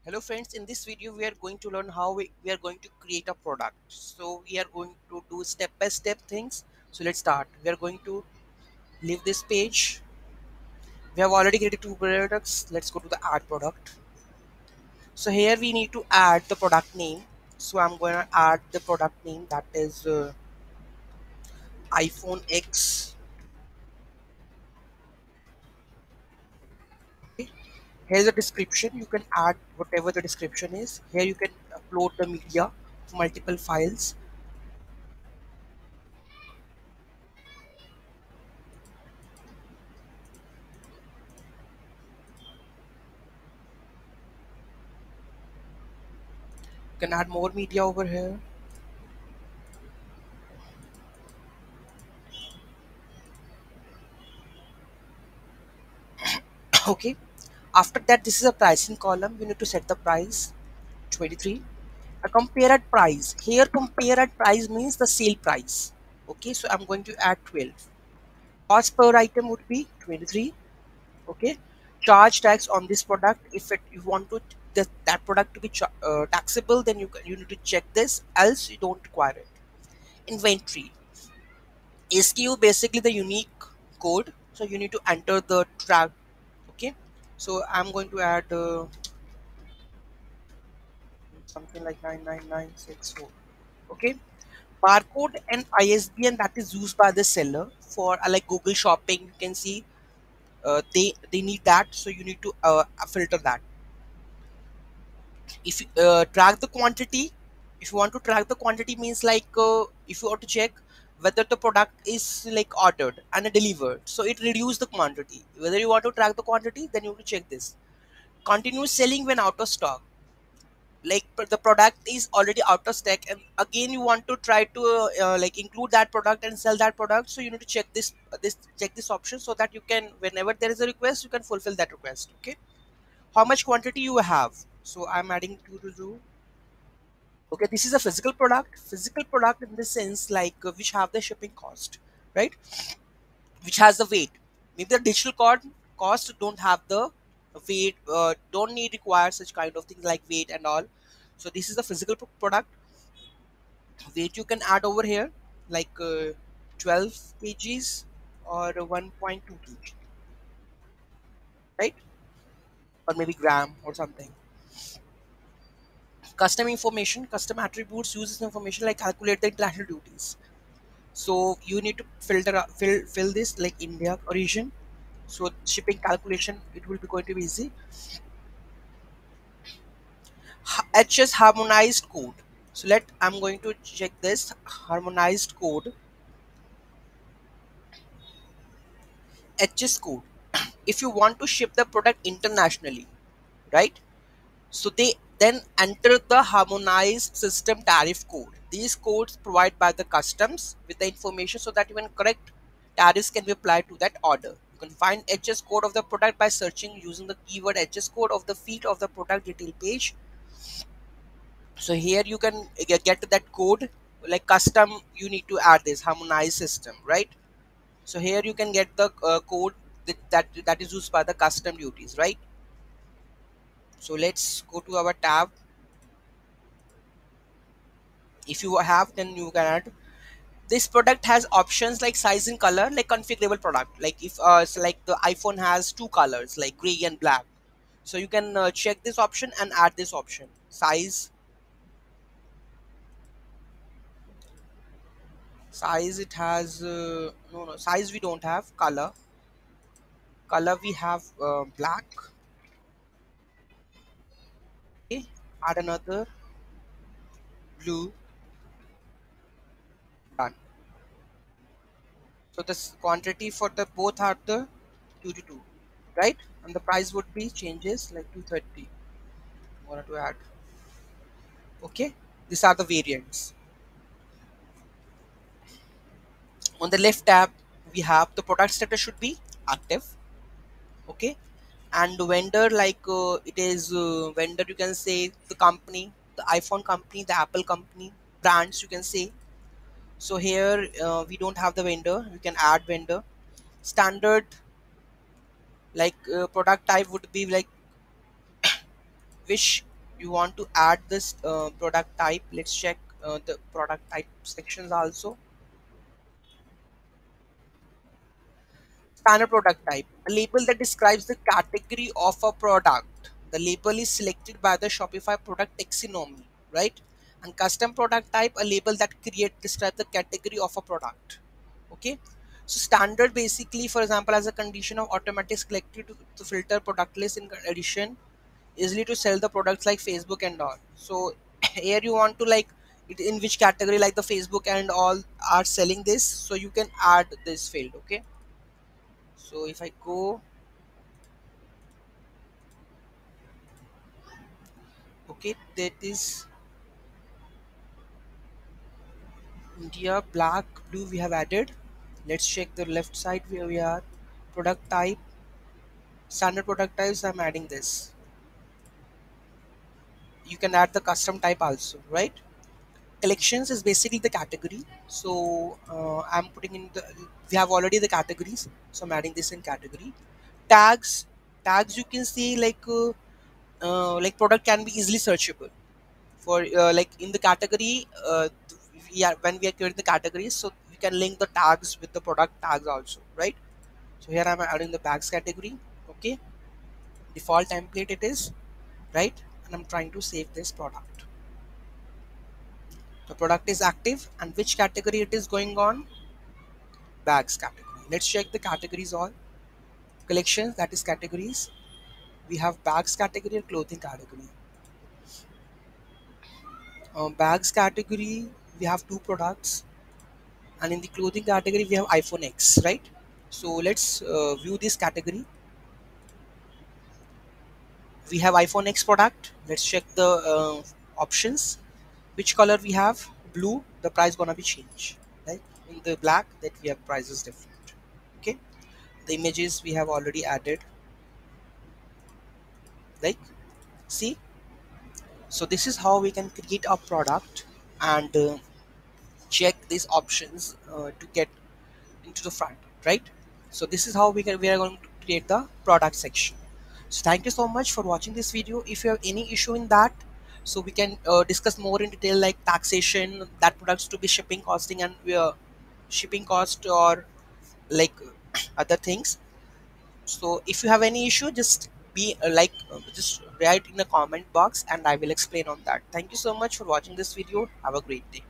Hello friends, in this video we are going to learn how we are going to create a product. So we are going to do step-by-step things. So let's start. We are going to leave this page. We have already created two products. Let's go to the add product. So here we need to add the product name. So I'm going to add the product name, that is iPhone X. Okay. Here's a description. You can add whatever the description is. Here you can upload the media, multiple files. You can add more media over here. Okay, after that this is a pricing column. You need to set the price 23. A compare at price, here compare at price means the sale price. Okay, so I'm going to add 12. Cost per item would be 23. Okay, charge tax on this product, if you want to that product to be taxable, then you need to check this, else you don't require it. Inventory, SKU, basically the unique code, so you need to enter the track. Okay, so I'm going to add something like 99964. Okay, barcode and ISBN, that is used by the seller for like Google Shopping. You can see they need that, so you need to filter that. If you track the quantity, if you want to track the quantity means like if you want to check whether the product is like ordered and delivered, so it reduce the quantity. Whether you want to track the quantity, then you have to check this. Continuous selling when out of stock, like the product is already out of stock and again you want to try to like include that product and sell that product, so you need to check this option, so that you can, whenever there is a request, you can fulfill that request. Okay, how much quantity you have, so I'm adding 2 to 2. Okay, this is a physical product in the sense like which have the shipping cost, right, which has the weight. Maybe the digital card cost don't have the weight, don't need require such kind of things like weight and all. So this is the physical product. Weight you can add over here, like 12 kgs or 1.2 kg, right, or maybe gram or something. Custom information, custom attributes uses information like calculate the international duties. So you need to fill this like India origin. So shipping calculation, it will be going to be easy. HS harmonized code. So I'm going to check this harmonized code. HS code. If you want to ship the product internationally, right? So they then enter the harmonized system tariff code. These codes provide by the customs with the information so that even correct tariffs can be applied to that order. You can find HS code of the product by searching using the keyword HS code of the feed of the product detail page. So here you can get that code, like custom, you need to add this harmonized system, right? So here you can get the code that is used by the custom duties, right? So let's go to our tab. If you have, then you can add. This product has options like size and color, like configurable product, like if so like the iPhone has two colors like gray and black, so you can check this option and add this option. Size it has no, size we don't have. Color we have black. Okay, add another blue. Done. So this quantity for the both are the 2 to 2, right, and the price would be changes like 230. Wanted to add. Okay, these are the variants. On the left tab, we have the product status should be active. Okay, and the vendor, like it is vendor, you can say the company, the iPhone company, the Apple company, brands you can say. So here we don't have the vendor, you can add vendor. Standard, like product type would be like wish. you want to add this product type. Let's check the product type sections also. Standard product type, a label that describes the category of a product. The label is selected by the Shopify product taxonomy, right? And custom product type, a label that describe the category of a product. Okay. So standard basically, for example, as a condition of automatic selected to filter product list in addition, easily to sell the products like Facebook and all. So here you want to like it in which category like the Facebook and all are selling this, so you can add this field. Okay. So if I go, okay, that is India, black, blue we have added. Let's check the left side where we are. Product type, standard product types, I'm adding this. You can add the custom type also, right? Collections is basically the category. So I'm putting in the, we have already the categories. So I'm adding this in category. Tags, tags you can see like product can be easily searchable. For like in the category we are when we are creating the categories, so we can link the tags with the product tags also, right? So here I'm adding the bags category. Okay, default template it is, right? And I'm trying to save this product. The product is active, and which category it is going on? Bags category. Let's check the categories. All collections, that is categories. We have bags category and clothing category. Bags category, we have two products, and in the clothing category we have iPhone X, right? So let's view this category. We have iPhone X product. Let's check the options. Which color we have? Blue. The price gonna be changed, right? In the black, that we have prices different. Okay. The images we have already added. Like, see. So this is how we can create a product and check these options to get into the front, right? So this is how we are going to create the product section. So thank you so much for watching this video. If you have any issue in that, so we can discuss more in detail like taxation, that products to be shipping costing and shipping cost or like other things. So if you have any issue, just be just write in the comment box and I will explain on that. Thank you so much for watching this video. Have a great day.